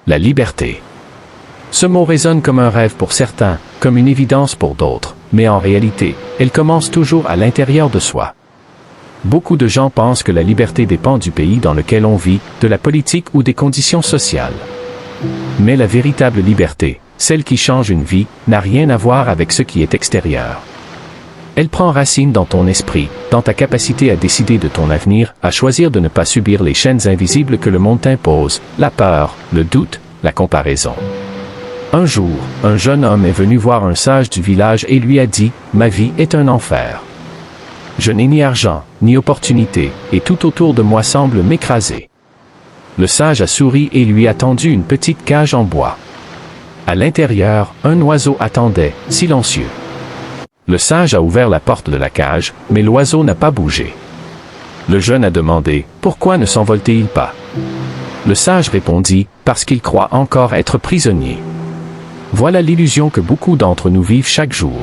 La liberté. Ce mot résonne comme un rêve pour certains, comme une évidence pour d'autres, mais en réalité, elle commence toujours à l'intérieur de soi. Beaucoup de gens pensent que la liberté dépend du pays dans lequel on vit, de la politique ou des conditions sociales. Mais la véritable liberté, celle qui change une vie, n'a rien à voir avec ce qui est extérieur. Elle prend racine dans ton esprit, dans ta capacité à décider de ton avenir, à choisir de ne pas subir les chaînes invisibles que le monde t'impose, la peur, le doute, la comparaison. Un jour, un jeune homme est venu voir un sage du village et lui a dit « Ma vie est un enfer. Je n'ai ni argent, ni opportunité, et tout autour de moi semble m'écraser. » Le sage a souri et lui a tendu une petite cage en bois. À l'intérieur, un oiseau attendait, silencieux. Le sage a ouvert la porte de la cage, mais l'oiseau n'a pas bougé. Le jeune a demandé « Pourquoi ne s'envole-t-il pas ?» Le sage répondit « Parce qu'il croit encore être prisonnier. » Voilà l'illusion que beaucoup d'entre nous vivent chaque jour.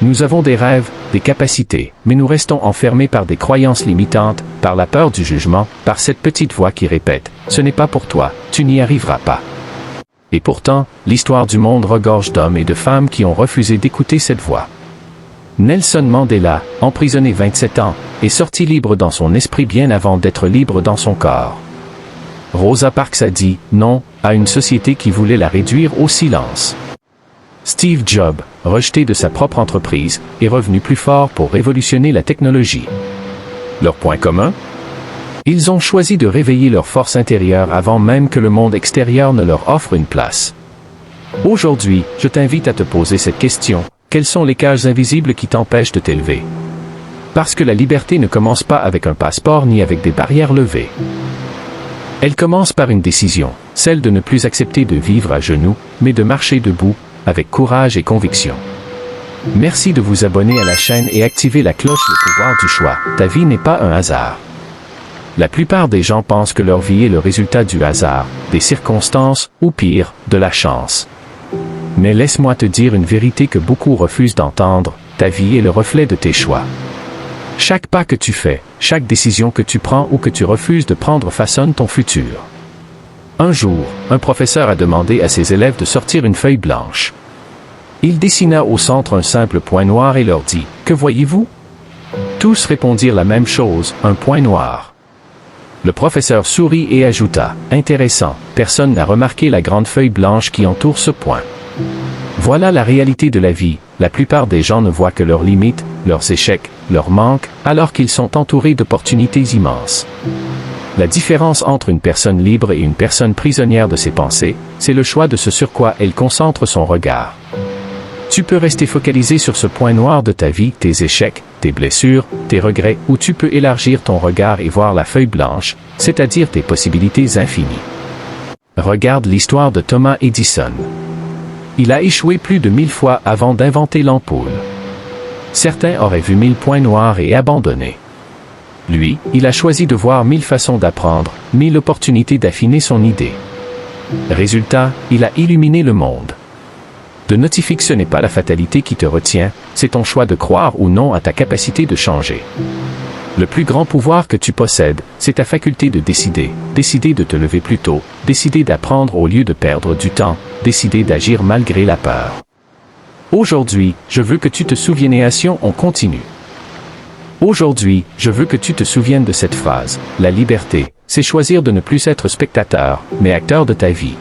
Nous avons des rêves, des capacités, mais nous restons enfermés par des croyances limitantes, par la peur du jugement, par cette petite voix qui répète « Ce n'est pas pour toi, tu n'y arriveras pas. » Et pourtant, l'histoire du monde regorge d'hommes et de femmes qui ont refusé d'écouter cette voix. Nelson Mandela, emprisonné 27 ans, est sorti libre dans son esprit bien avant d'être libre dans son corps. Rosa Parks a dit non à une société qui voulait la réduire au silence. Steve Jobs, rejeté de sa propre entreprise, est revenu plus fort pour révolutionner la technologie. Leur point commun ? Ils ont choisi de réveiller leur force intérieure avant même que le monde extérieur ne leur offre une place. Aujourd'hui, je t'invite à te poser cette question. Quelles sont les cages invisibles qui t'empêchent de t'élever? Parce que la liberté ne commence pas avec un passeport ni avec des barrières levées. Elle commence par une décision, celle de ne plus accepter de vivre à genoux, mais de marcher debout, avec courage et conviction. Merci de vous abonner à la chaîne et activer la cloche. Le pouvoir du choix. Ta vie n'est pas un hasard. La plupart des gens pensent que leur vie est le résultat du hasard, des circonstances, ou pire, de la chance. Mais laisse-moi te dire une vérité que beaucoup refusent d'entendre, ta vie est le reflet de tes choix. Chaque pas que tu fais, chaque décision que tu prends ou que tu refuses de prendre façonne ton futur. Un jour, un professeur a demandé à ses élèves de sortir une feuille blanche. Il dessina au centre un simple point noir et leur dit « Que voyez-vous » Tous répondirent la même chose, un point noir. Le professeur sourit et ajouta « Intéressant, personne n'a remarqué la grande feuille blanche qui entoure ce point. » Voilà la réalité de la vie, la plupart des gens ne voient que leurs limites, leurs échecs, leurs manques, alors qu'ils sont entourés d'opportunités immenses. La différence entre une personne libre et une personne prisonnière de ses pensées, c'est le choix de ce sur quoi elle concentre son regard. Tu peux rester focalisé sur ce point noir de ta vie, tes échecs, tes blessures, tes regrets, ou tu peux élargir ton regard et voir la feuille blanche, c'est-à-dire tes possibilités infinies. Regarde l'histoire de Thomas Edison. Il a échoué plus de 1000 fois avant d'inventer l'ampoule. Certains auraient vu 1000 points noirs et abandonné. Lui, il a choisi de voir 1000 façons d'apprendre, 1000 opportunités d'affiner son idée. Résultat, il a illuminé le monde. De notifier que ce n'est pas la fatalité qui te retient, c'est ton choix de croire ou non à ta capacité de changer. Le plus grand pouvoir que tu possèdes, c'est ta faculté de décider, décider de te lever plus tôt, décider d'apprendre au lieu de perdre du temps, décider d'agir malgré la peur. Aujourd'hui, je veux que tu te souviennes et on continue. Aujourd'hui, je veux que tu te souviennes de cette phrase, la liberté, c'est choisir de ne plus être spectateur, mais acteur de ta vie.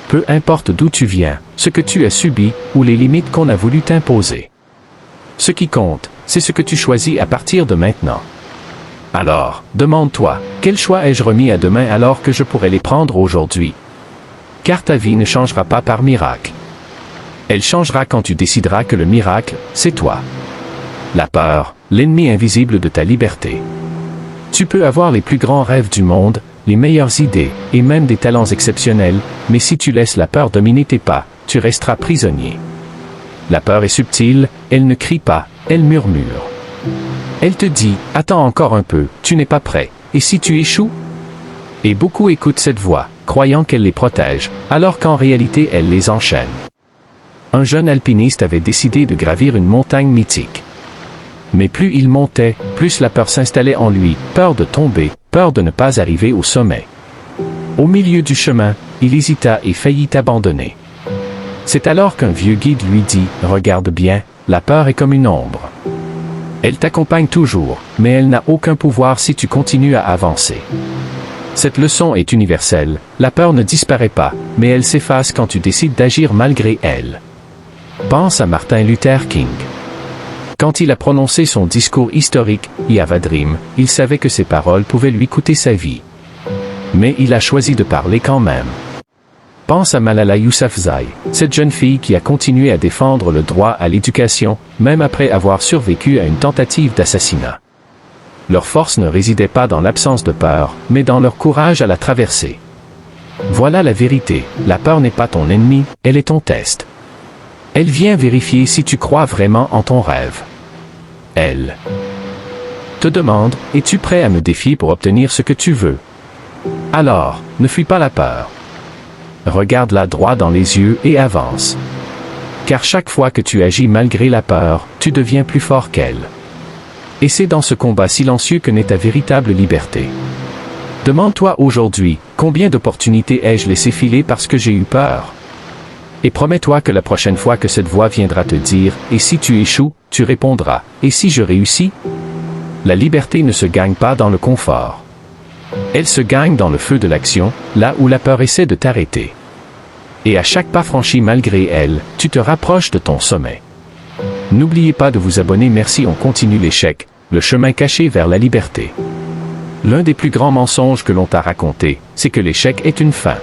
Peu importe d'où tu viens, ce que tu as subi, ou les limites qu'on a voulu t'imposer. Ce qui compte, c'est ce que tu choisis à partir de maintenant. Alors, demande-toi, quel choix ai-je remis à demain alors que je pourrais les prendre aujourd'hui? Car ta vie ne changera pas par miracle. Elle changera quand tu décideras que le miracle, c'est toi. La peur, l'ennemi invisible de ta liberté. Tu peux avoir les plus grands rêves du monde, les meilleures idées, et même des talents exceptionnels, mais si tu laisses la peur dominer tes pas, tu resteras prisonnier. La peur est subtile, elle ne crie pas, elle murmure. Elle te dit, attends encore un peu, tu n'es pas prêt, et si tu échoues? Et beaucoup écoutent cette voix, croyant qu'elle les protège, alors qu'en réalité elle les enchaîne. Un jeune alpiniste avait décidé de gravir une montagne mythique. Mais plus il montait, plus la peur s'installait en lui, peur de tomber, peur de ne pas arriver au sommet. Au milieu du chemin, il hésita et faillit abandonner. C'est alors qu'un vieux guide lui dit « Regarde bien, la peur est comme une ombre. Elle t'accompagne toujours, mais elle n'a aucun pouvoir si tu continues à avancer. Cette leçon est universelle, la peur ne disparaît pas, mais elle s'efface quand tu décides d'agir malgré elle. » Pense à Martin Luther King. Quand il a prononcé son discours historique, I Have a Dream, il savait que ses paroles pouvaient lui coûter sa vie. Mais il a choisi de parler quand même. Pense à Malala Yousafzai, cette jeune fille qui a continué à défendre le droit à l'éducation, même après avoir survécu à une tentative d'assassinat. Leur force ne résidait pas dans l'absence de peur, mais dans leur courage à la traverser. Voilà la vérité, la peur n'est pas ton ennemi, elle est ton test. Elle vient vérifier si tu crois vraiment en ton rêve. Elle te demande, es-tu prêt à me défier pour obtenir ce que tu veux? Alors, ne fuis pas la peur. Regarde-la droit dans les yeux et avance. Car chaque fois que tu agis malgré la peur, tu deviens plus fort qu'elle. Et c'est dans ce combat silencieux que naît ta véritable liberté. Demande-toi aujourd'hui, combien d'opportunités ai-je laissé filer parce que j'ai eu peur? Et promets-toi que la prochaine fois que cette voix viendra te dire « Et si tu échoues ?» tu répondras « Et si je réussis ?» La liberté ne se gagne pas dans le confort. Elle se gagne dans le feu de l'action, là où la peur essaie de t'arrêter. Et à chaque pas franchi malgré elle, tu te rapproches de ton sommet. N'oubliez pas de vous abonner. Merci. On continue l'échec, le chemin caché vers la liberté. L'un des plus grands mensonges que l'on t'a raconté, c'est que l'échec est une fin.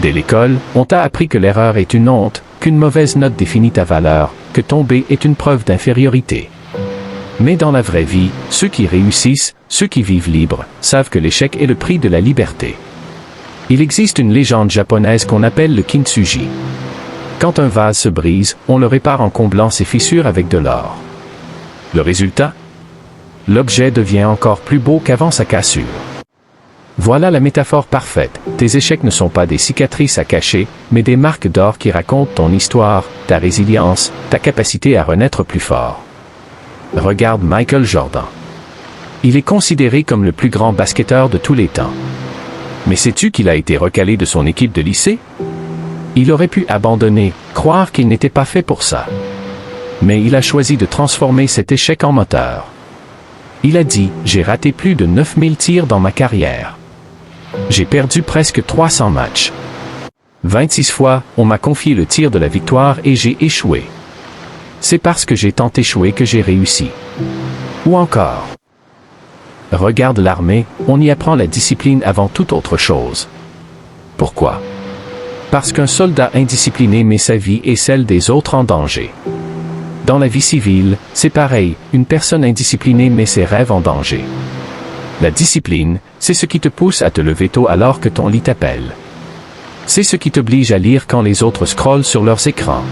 Dès l'école, on t'a appris que l'erreur est une honte, qu'une mauvaise note définit ta valeur, que tomber est une preuve d'infériorité. Mais dans la vraie vie, ceux qui réussissent, ceux qui vivent libres, savent que l'échec est le prix de la liberté. Il existe une légende japonaise qu'on appelle le kintsugi. Quand un vase se brise, on le répare en comblant ses fissures avec de l'or. Le résultat? L'objet devient encore plus beau qu'avant sa cassure. Voilà la métaphore parfaite. Tes échecs ne sont pas des cicatrices à cacher, mais des marques d'or qui racontent ton histoire, ta résilience, ta capacité à renaître plus fort. Regarde Michael Jordan. Il est considéré comme le plus grand basketteur de tous les temps. Mais sais-tu qu'il a été recalé de son équipe de lycée? Il aurait pu abandonner, croire qu'il n'était pas fait pour ça. Mais il a choisi de transformer cet échec en moteur. Il a dit « J'ai raté plus de 9000 tirs dans ma carrière. J'ai perdu presque 300 matchs. 26 fois, on m'a confié le tir de la victoire et j'ai échoué. C'est parce que j'ai tant échoué que j'ai réussi. » Ou encore, regarde l'armée, on y apprend la discipline avant toute autre chose. Pourquoi? Parce qu'un soldat indiscipliné met sa vie et celle des autres en danger. Dans la vie civile, c'est pareil, une personne indisciplinée met ses rêves en danger. La discipline, c'est ce qui te pousse à te lever tôt alors que ton lit t'appelle. C'est ce qui t'oblige à lire quand les autres scrollent sur leurs écrans.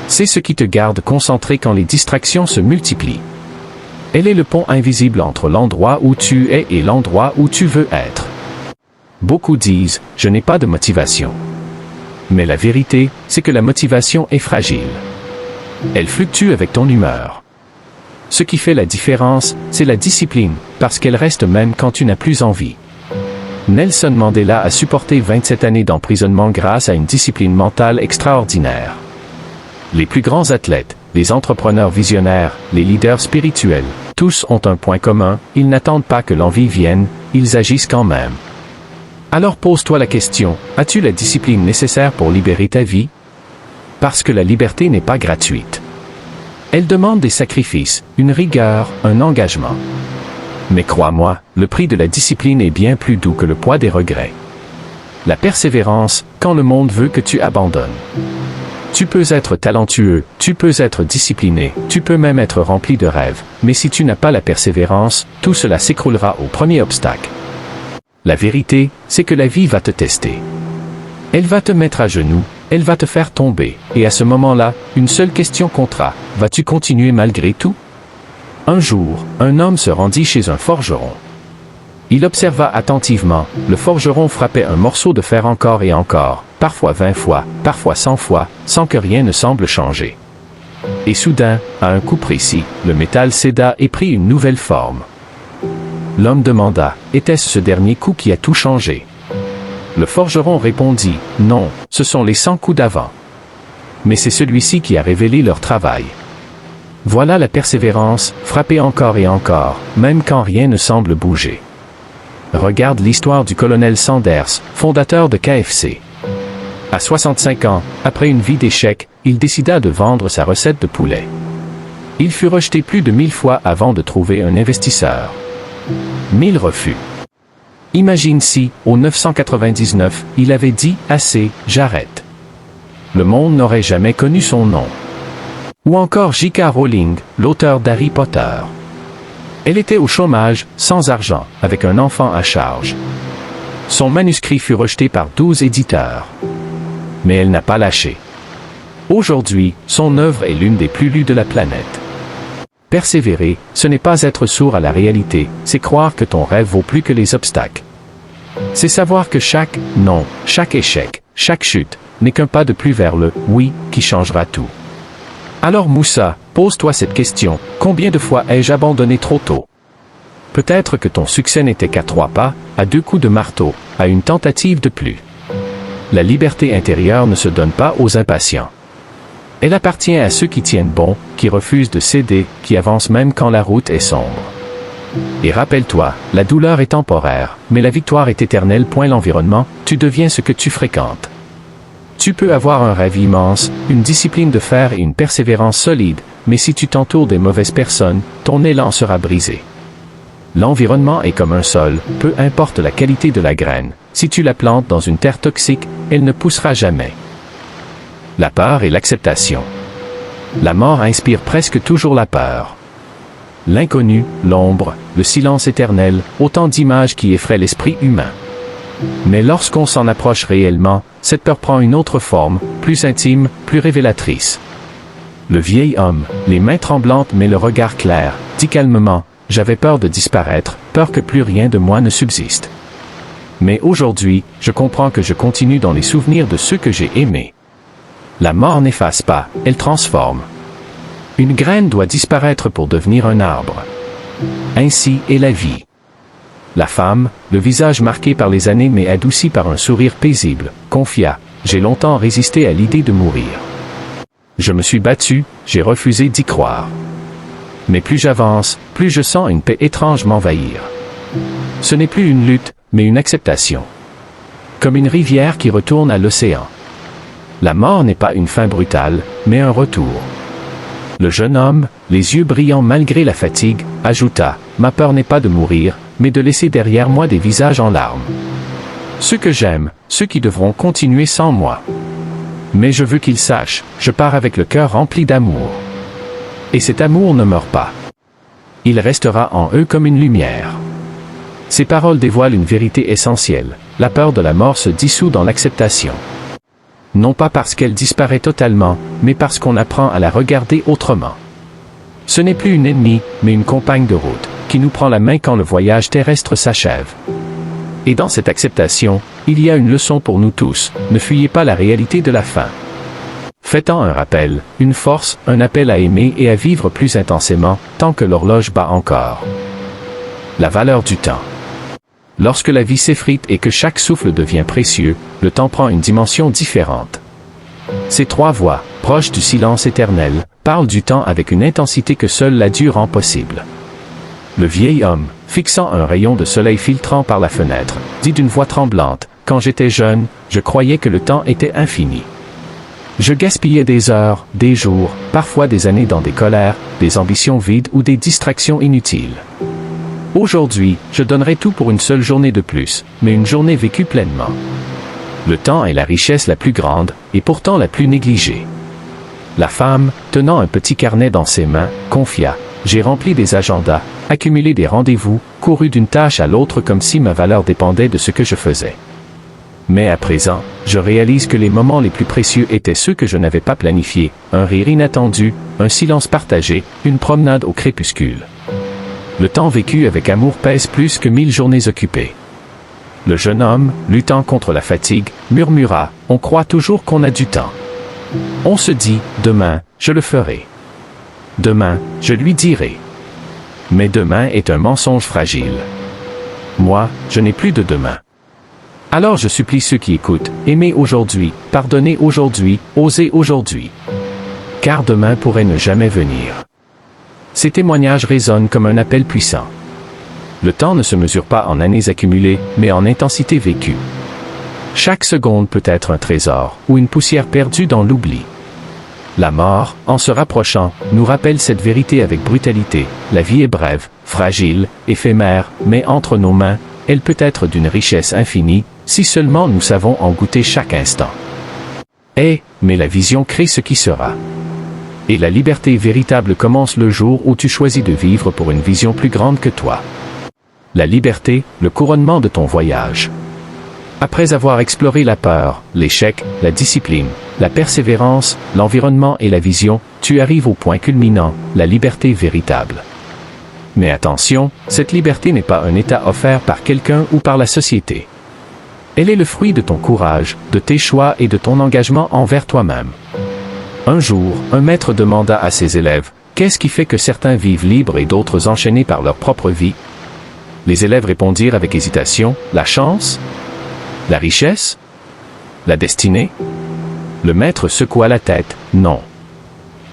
C'est ce qui te garde concentré quand les distractions se multiplient. Elle est le pont invisible entre l'endroit où tu es et l'endroit où tu veux être. Beaucoup disent « Je n'ai pas de motivation ». Mais la vérité, c'est que la motivation est fragile. Elle fluctue avec ton humeur. Ce qui fait la différence, c'est la discipline, parce qu'elle reste même quand tu n'as plus envie. Nelson Mandela a supporté 27 années d'emprisonnement grâce à une discipline mentale extraordinaire. Les plus grands athlètes, les entrepreneurs visionnaires, les leaders spirituels, tous ont un point commun, ils n'attendent pas que l'envie vienne, ils agissent quand même. Alors pose-toi la question, as-tu la discipline nécessaire pour libérer ta vie? Parce que la liberté n'est pas gratuite. Elle demande des sacrifices, une rigueur, un engagement. Mais crois-moi, le prix de la discipline est bien plus doux que le poids des regrets. La persévérance, quand le monde veut que tu abandonnes. Tu peux être talentueux, tu peux être discipliné, tu peux même être rempli de rêves, mais si tu n'as pas la persévérance, tout cela s'écroulera au premier obstacle. La vérité, c'est que la vie va te tester. Elle va te mettre à genoux, elle va te faire tomber, et à ce moment-là, une seule question comptera, vas-tu continuer malgré tout? Un jour, un homme se rendit chez un forgeron. Il observa attentivement, le forgeron frappait un morceau de fer encore et encore, parfois 20 fois, parfois 100 fois, sans que rien ne semble changer. Et soudain, à un coup précis, le métal céda et prit une nouvelle forme. L'homme demanda, était-ce ce dernier coup qui a tout changé? Le forgeron répondit, « Non, ce sont les 100 coups d'avant. » Mais c'est celui-ci qui a révélé leur travail. Voilà la persévérance, frapper encore et encore, même quand rien ne semble bouger. Regarde l'histoire du colonel Sanders, fondateur de KFC. À 65 ans, après une vie d'échecs, il décida de vendre sa recette de poulet. Il fut rejeté plus de 1000 fois avant de trouver un investisseur. 1000 refus. Imagine si, au 999, il avait dit « Assez, j'arrête ». Le monde n'aurait jamais connu son nom. Ou encore J.K. Rowling, l'auteur d'Harry Potter. Elle était au chômage, sans argent, avec un enfant à charge. Son manuscrit fut rejeté par 12 éditeurs. Mais elle n'a pas lâché. Aujourd'hui, son œuvre est l'une des plus lues de la planète. Persévérer, ce n'est pas être sourd à la réalité, c'est croire que ton rêve vaut plus que les obstacles. C'est savoir que chaque non, chaque échec, chaque chute, n'est qu'un pas de plus vers le « oui » qui changera tout. Alors Moussa, pose-toi cette question, combien de fois ai-je abandonné trop tôt? Peut-être que ton succès n'était qu'à 3 pas, à 2 coups de marteau, à une tentative de plus. La liberté intérieure ne se donne pas aux impatients. Elle appartient à ceux qui tiennent bon, qui refusent de céder, qui avancent même quand la route est sombre. Et rappelle-toi, la douleur est temporaire, mais la victoire est éternelle. L'environnement, tu deviens ce que tu fréquentes. Tu peux avoir un rêve immense, une discipline de fer et une persévérance solide, mais si tu t'entoures des mauvaises personnes, ton élan sera brisé. L'environnement est comme un sol, peu importe la qualité de la graine. Si tu la plantes dans une terre toxique, elle ne poussera jamais. La peur et l'acceptation. La mort inspire presque toujours la peur. L'inconnu, l'ombre, le silence éternel, autant d'images qui effraient l'esprit humain. Mais lorsqu'on s'en approche réellement, cette peur prend une autre forme, plus intime, plus révélatrice. Le vieil homme, les mains tremblantes mais le regard clair, dit calmement, « J'avais peur de disparaître, peur que plus rien de moi ne subsiste. Mais aujourd'hui, je comprends que je continue dans les souvenirs de ceux que j'ai aimés. » La mort n'efface pas, elle transforme. Une graine doit disparaître pour devenir un arbre. Ainsi est la vie. La femme, le visage marqué par les années mais adouci par un sourire paisible, confia, « J'ai longtemps résisté à l'idée de mourir. Je me suis battu, j'ai refusé d'y croire. Mais plus j'avance, plus je sens une paix étrange m'envahir. Ce n'est plus une lutte, mais une acceptation. Comme une rivière qui retourne à l'océan. La mort n'est pas une fin brutale, mais un retour. » Le jeune homme, les yeux brillants malgré la fatigue, ajouta, « Ma peur n'est pas de mourir, mais de laisser derrière moi des visages en larmes. Ceux que j'aime, ceux qui devront continuer sans moi. Mais je veux qu'ils sachent, je pars avec le cœur rempli d'amour. Et cet amour ne meurt pas. Il restera en eux comme une lumière. » Ces paroles dévoilent une vérité essentielle. La peur de la mort se dissout dans l'acceptation. Non pas parce qu'elle disparaît totalement, mais parce qu'on apprend à la regarder autrement. Ce n'est plus une ennemie, mais une compagne de route, qui nous prend la main quand le voyage terrestre s'achève. Et dans cette acceptation, il y a une leçon pour nous tous, ne fuyez pas la réalité de la fin. Faites-en un rappel, une force, un appel à aimer et à vivre plus intensément, tant que l'horloge bat encore. La valeur du temps. Lorsque la vie s'effrite et que chaque souffle devient précieux, le temps prend une dimension différente. Ces 3 voix, proches du silence éternel, parlent du temps avec une intensité que seul l'adieu rend possible. Le vieil homme, fixant un rayon de soleil filtrant par la fenêtre, dit d'une voix tremblante, « Quand j'étais jeune, je croyais que le temps était infini. Je gaspillais des heures, des jours, parfois des années dans des colères, des ambitions vides ou des distractions inutiles. Aujourd'hui, je donnerais tout pour une seule journée de plus, mais une journée vécue pleinement. Le temps est la richesse la plus grande, et pourtant la plus négligée. » La femme, tenant un petit carnet dans ses mains, confia, « J'ai rempli des agendas, accumulé des rendez-vous, couru d'une tâche à l'autre comme si ma valeur dépendait de ce que je faisais. Mais à présent, je réalise que les moments les plus précieux étaient ceux que je n'avais pas planifiés, un rire inattendu, un silence partagé, une promenade au crépuscule. Le temps vécu avec amour pèse plus que 1000 journées occupées. » Le jeune homme, luttant contre la fatigue, murmura, « On croit toujours qu'on a du temps. On se dit, demain, je le ferai. Demain, je lui dirai. Mais demain est un mensonge fragile. Moi, je n'ai plus de demain. Alors je supplie ceux qui écoutent, aimez aujourd'hui, pardonnez aujourd'hui, osez aujourd'hui. Car demain pourrait ne jamais venir. Ces témoignages résonnent comme un appel puissant. Le temps ne se mesure pas en années accumulées, mais en intensité vécue. Chaque seconde peut être un trésor, ou une poussière perdue dans l'oubli. La mort, en se rapprochant, nous rappelle cette vérité avec brutalité. La vie est brève, fragile, éphémère, mais entre nos mains, elle peut être d'une richesse infinie, si seulement nous savons en goûter chaque instant. Mais la vision crée ce qui sera. Et la liberté véritable commence le jour où tu choisis de vivre pour une vision plus grande que toi. La liberté, le couronnement de ton voyage. Après avoir exploré la peur, l'échec, la discipline, la persévérance, l'environnement et la vision, tu arrives au point culminant, la liberté véritable. Mais attention, cette liberté n'est pas un état offert par quelqu'un ou par la société. Elle est le fruit de ton courage, de tes choix et de ton engagement envers toi-même. Un jour, un maître demanda à ses élèves, « Qu'est-ce qui fait que certains vivent libres et d'autres enchaînés par leur propre vie ?» Les élèves répondirent avec hésitation, « La chance ? La richesse ? La destinée ?» Le maître secoua la tête, « Non.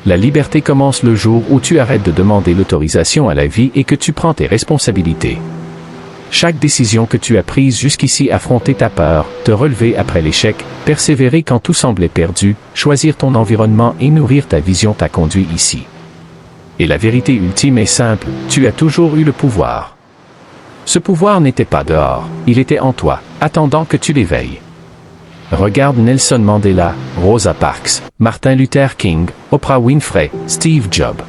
La liberté commence le jour où tu arrêtes de demander l'autorisation à la vie et que tu prends tes responsabilités. Chaque décision que tu as prise jusqu'ici, affronter ta peur, te relever après l'échec, persévérer quand tout semblait perdu, choisir ton environnement et nourrir ta vision t'a conduit ici. Et la vérité ultime est simple, tu as toujours eu le pouvoir. Ce pouvoir n'était pas dehors, il était en toi, attendant que tu l'éveilles. Regarde Nelson Mandela, Rosa Parks, Martin Luther King, Oprah Winfrey, Steve Jobs.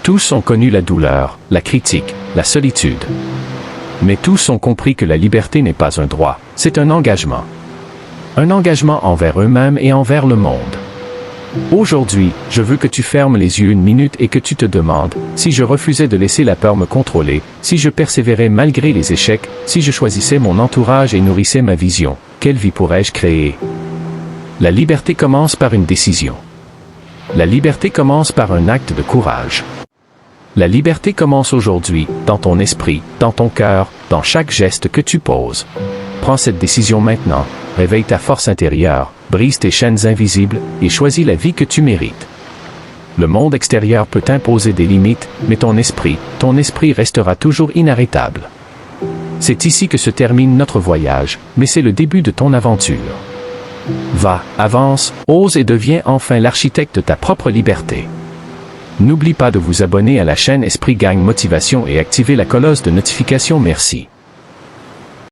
Tous ont connu la douleur, la critique, la solitude. Mais tous ont compris que la liberté n'est pas un droit, c'est un engagement. Un engagement envers eux-mêmes et envers le monde. Aujourd'hui, je veux que tu fermes les yeux une minute et que tu te demandes, si je refusais de laisser la peur me contrôler, si je persévérais malgré les échecs, si je choisissais mon entourage et nourrissais ma vision, quelle vie pourrais-je créer? La liberté commence par une décision. La liberté commence par un acte de courage. La liberté commence aujourd'hui, dans ton esprit, dans ton cœur, dans chaque geste que tu poses. Prends cette décision maintenant, réveille ta force intérieure, brise tes chaînes invisibles, et choisis la vie que tu mérites. Le monde extérieur peut imposer des limites, mais ton esprit restera toujours inarrêtable. C'est ici que se termine notre voyage, mais c'est le début de ton aventure. Va, avance, ose et deviens enfin l'architecte de ta propre liberté. N'oublie pas de vous abonner à la chaîne Esprit Gagne Motivation et activer la cloche de notification. Merci.